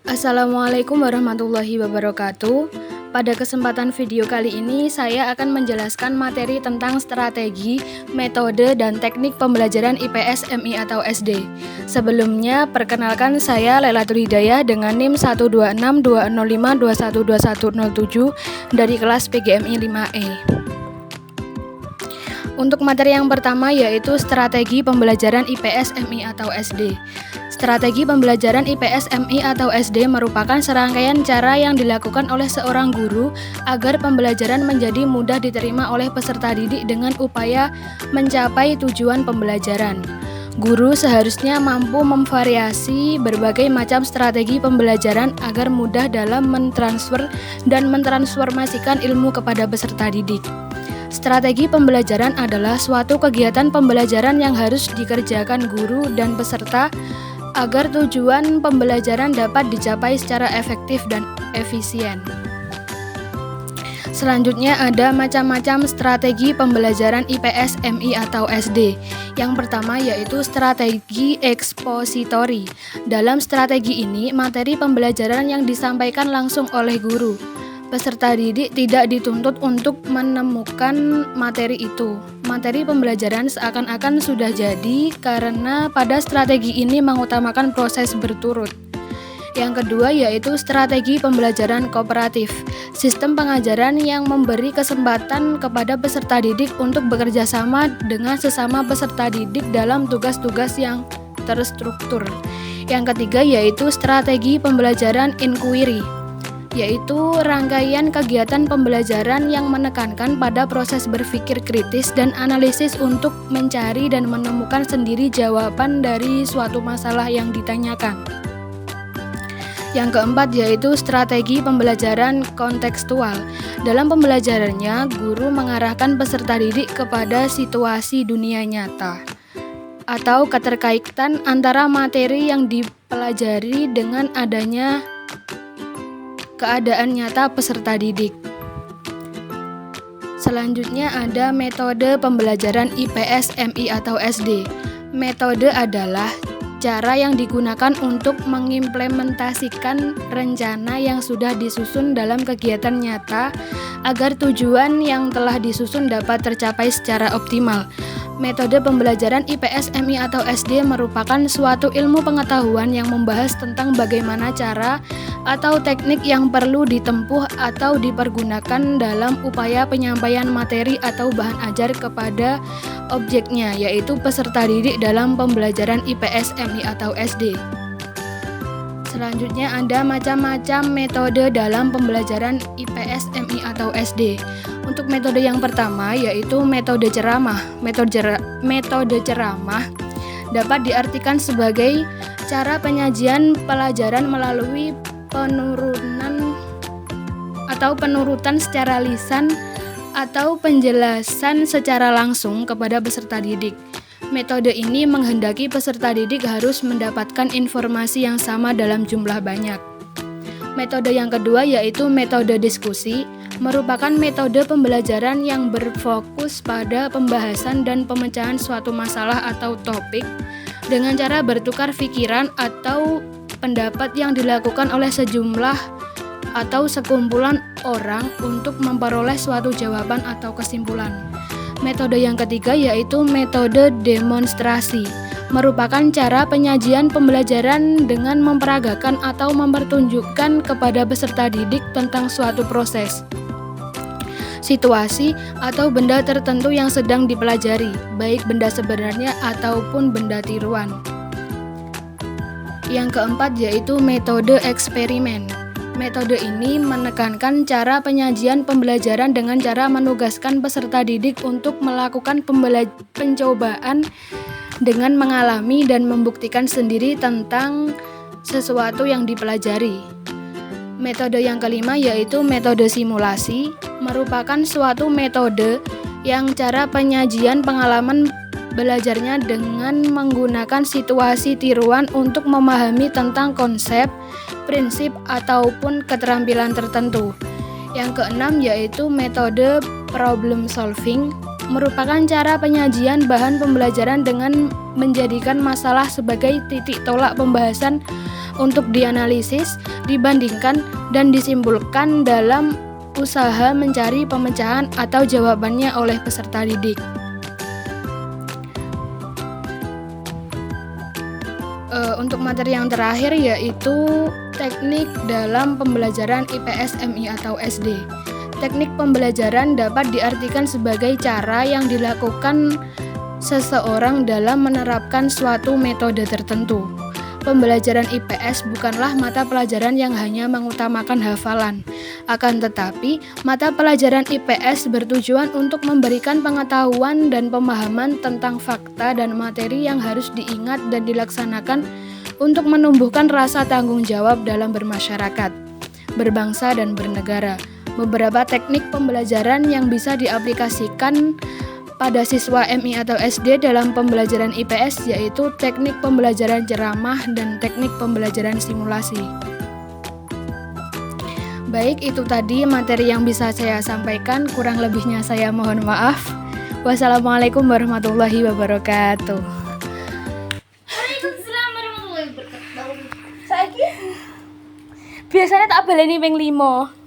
Assalamualaikum warahmatullahi wabarakatuh. Pada kesempatan video kali ini, saya akan menjelaskan materi tentang strategi, metode, dan teknik pembelajaran IPS, MI atau SD. Sebelumnya, perkenalkan saya Lailatul Hidayah dengan NIM 1262052122107 dari kelas PGMI 5E. Untuk materi yang pertama yaitu strategi pembelajaran IPS, MI atau SD. Strategi pembelajaran IPS, MI atau SD merupakan serangkaian cara yang dilakukan oleh seorang guru agar pembelajaran menjadi mudah diterima oleh peserta didik dengan upaya mencapai tujuan pembelajaran. Guru seharusnya mampu memvariasi berbagai macam strategi pembelajaran agar mudah dalam mentransfer dan mentransformasikan ilmu kepada peserta didik. Strategi pembelajaran adalah suatu kegiatan pembelajaran yang harus dikerjakan guru dan peserta agar tujuan pembelajaran dapat dicapai secara efektif dan efisien. Selanjutnya ada macam-macam strategi pembelajaran IPS, MI atau SD. Yang pertama yaitu strategi ekspositori. Dalam strategi ini, materi pembelajaran yang disampaikan langsung oleh guru. Peserta didik tidak dituntut untuk menemukan materi itu. Materi pembelajaran seakan-akan sudah jadi karena pada strategi ini mengutamakan proses berturut. Yang kedua yaitu strategi pembelajaran kooperatif. Sistem pengajaran yang memberi kesempatan kepada peserta didik untuk bekerja sama dengan sesama peserta didik dalam tugas-tugas yang terstruktur. Yang ketiga yaitu strategi pembelajaran inquiry, yaitu rangkaian kegiatan pembelajaran yang menekankan pada proses berpikir kritis dan analisis untuk mencari dan menemukan sendiri jawaban dari suatu masalah yang ditanyakan. Yang keempat yaitu strategi pembelajaran kontekstual. Dalam pembelajarannya, guru mengarahkan peserta didik kepada situasi dunia nyata atau keterkaitan antara materi yang dipelajari dengan adanya keadaan nyata peserta didik. Selanjutnya ada metode pembelajaran IPS, MI atau SD. Metode adalah cara yang digunakan untuk mengimplementasikan rencana yang sudah disusun dalam kegiatan nyata agar tujuan yang telah disusun dapat tercapai secara optimal. Metode pembelajaran IPS, MI atau SD merupakan suatu ilmu pengetahuan yang membahas tentang bagaimana cara atau teknik yang perlu ditempuh atau dipergunakan dalam upaya penyampaian materi atau bahan ajar kepada objeknya, yaitu peserta didik dalam pembelajaran IPS, MI atau SD. Selanjutnya ada macam-macam metode dalam pembelajaran IPS, MI atau SD. Untuk metode yang pertama yaitu metode ceramah. Metode ceramah dapat diartikan sebagai cara penyajian pelajaran melalui penurutan secara lisan atau penjelasan secara langsung kepada peserta didik. Metode ini menghendaki peserta didik harus mendapatkan informasi yang sama dalam jumlah banyak. Metode yang kedua yaitu metode diskusi, merupakan metode pembelajaran yang berfokus pada pembahasan dan pemecahan suatu masalah atau topik dengan cara bertukar pikiran atau pendapat yang dilakukan oleh sejumlah atau sekumpulan orang untuk memperoleh suatu jawaban atau kesimpulan. Metode yang ketiga yaitu metode demonstrasi, merupakan cara penyajian pembelajaran dengan memperagakan atau mempertunjukkan kepada peserta didik tentang suatu proses, situasi, atau benda tertentu yang sedang dipelajari, baik benda sebenarnya ataupun benda tiruan. Yang keempat yaitu metode eksperimen. Metode ini menekankan cara penyajian pembelajaran dengan cara menugaskan peserta didik untuk melakukan pencobaan dengan mengalami dan membuktikan sendiri tentang sesuatu yang dipelajari. Metode yang kelima yaitu metode simulasi, merupakan suatu metode yang cara penyajian pengalaman belajarnya dengan menggunakan situasi tiruan untuk memahami tentang konsep, prinsip, ataupun keterampilan tertentu. Yang keenam yaitu metode problem solving, merupakan cara penyajian bahan pembelajaran dengan menjadikan masalah sebagai titik tolak pembahasan untuk dianalisis, dibandingkan, dan disimpulkan dalam usaha mencari pemecahan atau jawabannya oleh peserta didik. Untuk materi yang terakhir yaitu teknik dalam pembelajaran IPS MI atau SD. Teknik pembelajaran dapat diartikan sebagai cara yang dilakukan seseorang dalam menerapkan suatu metode tertentu. Pembelajaran IPS bukanlah mata pelajaran yang hanya mengutamakan hafalan. Akan tetapi, mata pelajaran IPS bertujuan untuk memberikan pengetahuan dan pemahaman tentang fakta dan materi yang harus diingat dan dilaksanakan untuk menumbuhkan rasa tanggung jawab dalam bermasyarakat, berbangsa, dan bernegara. Beberapa teknik pembelajaran yang bisa diaplikasikan pada siswa MI atau SD dalam pembelajaran IPS yaitu teknik pembelajaran ceramah dan teknik pembelajaran simulasi. Baik, itu tadi materi yang bisa saya sampaikan, kurang lebihnya saya mohon maaf. Wassalamualaikum warahmatullahi wabarakatuh. Waalaikumsalam warahmatullahi wabarakatuh. Saiki biasanya tak baleni ping 5.